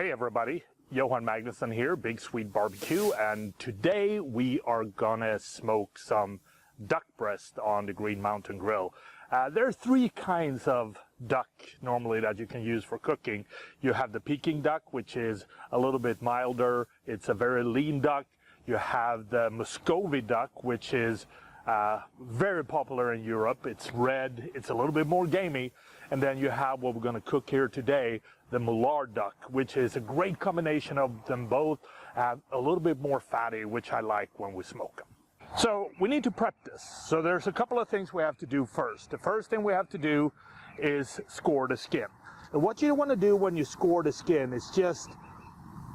Hey everybody, Johan Magnusson here, Big Swede BBQ, and today we are gonna smoke some duck breast on the Green Mountain Grill. There are three kinds of duck normally that you can use for cooking. You have the Peking duck, which is a little bit milder. It's a very lean duck. You have the Muscovy duck, which is very popular in Europe. It's red, it's a little bit more gamey. And then you have what we're going to cook here today, the Moulard duck, which is a great combination of them both, a little bit more fatty, which I like when we smoke them. So we need to prep this. So there's a couple of things we have to do first. The first thing we have to do is score the skin. And what you want to do when you score the skin is just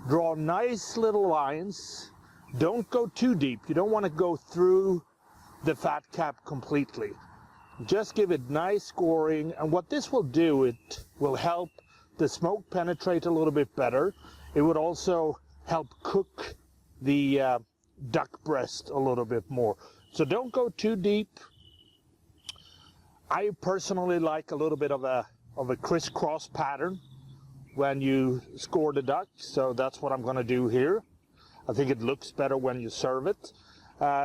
draw nice little lines. Don't go too deep. You don't want to go through the fat cap completely. Just give it nice scoring, and what this will do, it will help the smoke penetrate a little bit better. It would also help cook the duck breast a little bit more. So don't go too deep. I personally like a little bit of a crisscross pattern when you score the duck, so that's what I'm going to do here. I think it looks better when you serve it.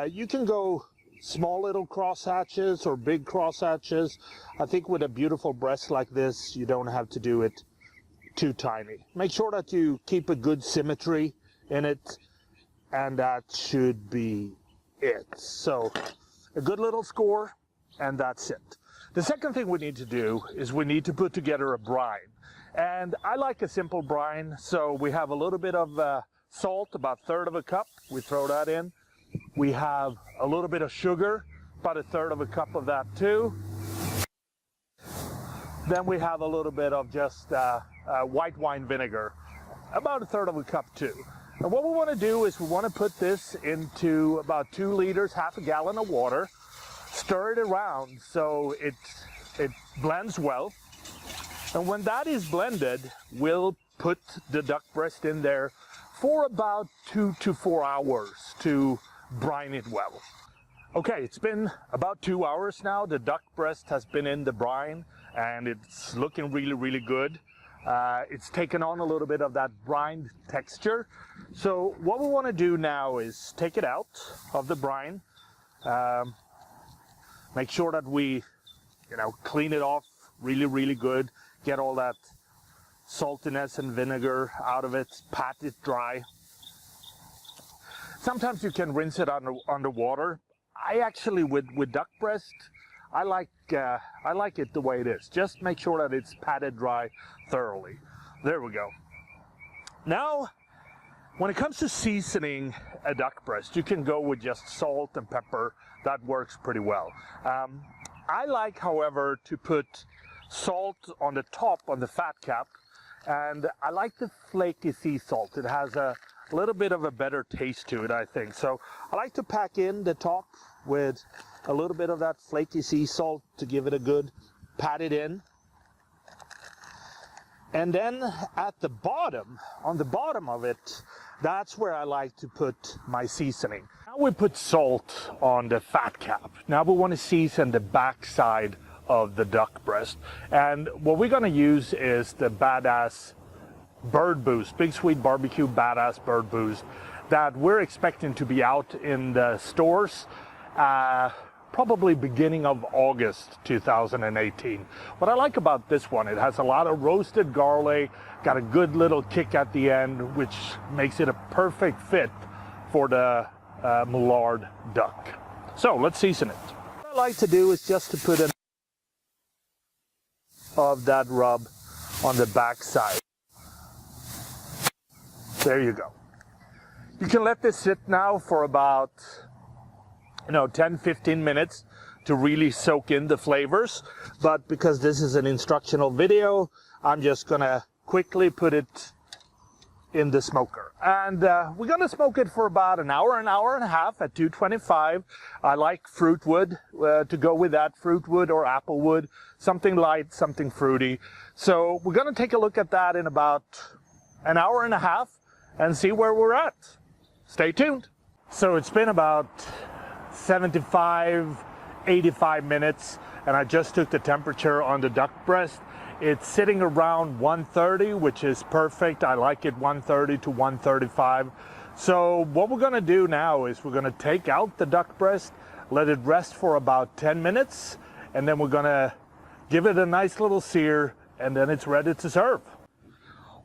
You can go small little cross hatches or big cross hatches. I think with a beautiful breast like this, you don't have to do it too tiny. Make sure that you keep a good symmetry in it, and that should be it. So a good little score, and that's it. The second thing we need to do is we need to put together a brine. And I like a simple brine, so we have a little bit of salt, about a third of a cup. We throw that in. We have a little bit of sugar, about a third of a cup of that too. Then we have a little bit of just white wine vinegar, about a third of a cup too. And what we want to do is we want to put this into about 2 liters, half a gallon of water, stir it around so it blends well. And when that is blended, we'll put the duck breast in there for about 2 to 4 hours to brine it well. Okay, it's been about 2 hours now. The duck breast has been in the brine and it's looking really, really good. It's taken on a little bit of that brine texture. So what we want to do now is take it out of the brine. Make sure that we, clean it off really, really good. Get all that saltiness and vinegar out of it, pat it dry. Sometimes you can rinse it underwater. I actually, with duck breast, I like it the way it is. Just make sure that it's patted dry thoroughly. There we go. Now, when it comes to seasoning a duck breast, you can go with just salt and pepper. That works pretty well. I like, however, to put salt on the top, on the fat cap, and I like the flaky sea salt. It has a little bit of a better taste to it, I think. So I like to pack in the top with a little bit of that flaky sea salt to give it a good pat it in. And then at the bottom, on the bottom of it, that's where I like to put my seasoning. Now we put salt on the fat cap. Now we want to season the back side of the duck breast, and what we're going to use is the Badass Bird Boost, Big Swede BBQ Badass Bird Boost, that we're expecting to be out in the stores probably beginning of August 2018. What I like about this one, it has a lot of roasted garlic, got a good little kick at the end, which makes it a perfect fit for the Moulard duck. So let's season it. What I like to do is just to put in of that rub on the back side. There you go. You can let this sit now for about 10-15 minutes to really soak in the flavors, but because this is an instructional video, I'm just gonna quickly put it in the smoker, and we're gonna smoke it for about an hour and a half at 225. I like fruit wood to go with that, fruit wood or apple wood, something light, something fruity. So we're gonna take a look at that in about an hour and a half and see where we're at. Stay tuned. So it's been about 75, 85 minutes, and I just took the temperature on the duck breast. It's sitting around 130, which is perfect. I like it 130 to 135. So what we're gonna do now is we're gonna take out the duck breast, let it rest for about 10 minutes, and then we're gonna give it a nice little sear, and then it's ready to serve.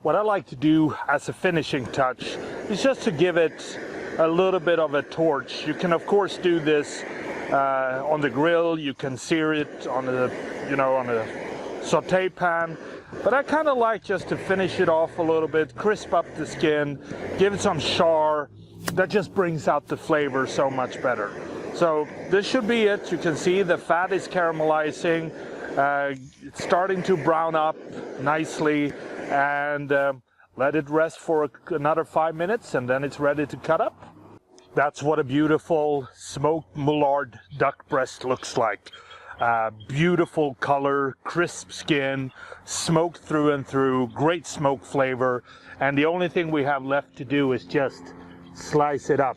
What I like to do as a finishing touch is just to give it a little bit of a torch. You can of course do this on the grill. You can sear it on a, on a saute pan, but I kind of like just to finish it off a little bit, crisp up the skin, give it some char. That just brings out the flavor so much better. So this should be it. You can see the fat is caramelizing, it's starting to brown up nicely, and let it rest for another 5 minutes, and then it's ready to cut up. That's what a beautiful smoked Moulard duck breast looks like. Beautiful color, crisp skin, smoked through and through, great smoke flavor, and the only thing we have left to do is just slice it up.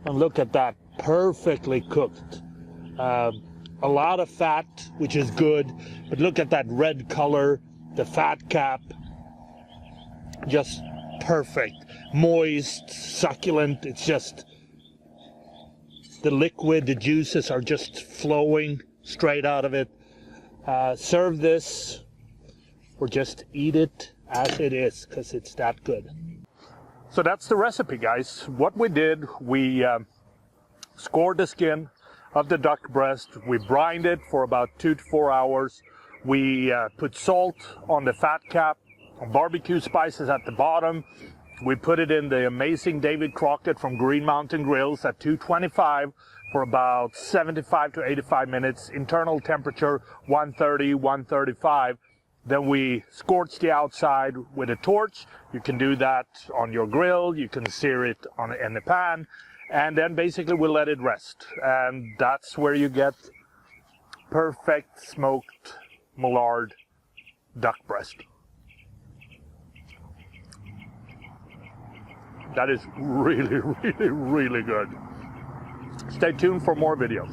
And look at that, perfectly cooked. A lot of fat, which is good, but look at that red color, the fat cap, just perfect, moist, succulent. It's just the liquid, the juices are just flowing straight out of it. Serve this or just eat it as it is, because it's that good. So that's the recipe, guys. What we did, we scored the skin of the duck breast. We brined it for about 2 to 4 hours. We put salt on the fat cap, barbecue spices at the bottom. We put it in the amazing Davy Crockett from Green Mountain Grills at 225 for about 75 to 85 minutes. Internal temperature 130, 135. Then we scorch the outside with a torch. You can do that on your grill. You can sear it in the pan. And then basically we let it rest. And that's where you get perfect smoked Moulard duck breast. That is really, really, really good. Stay tuned for more videos.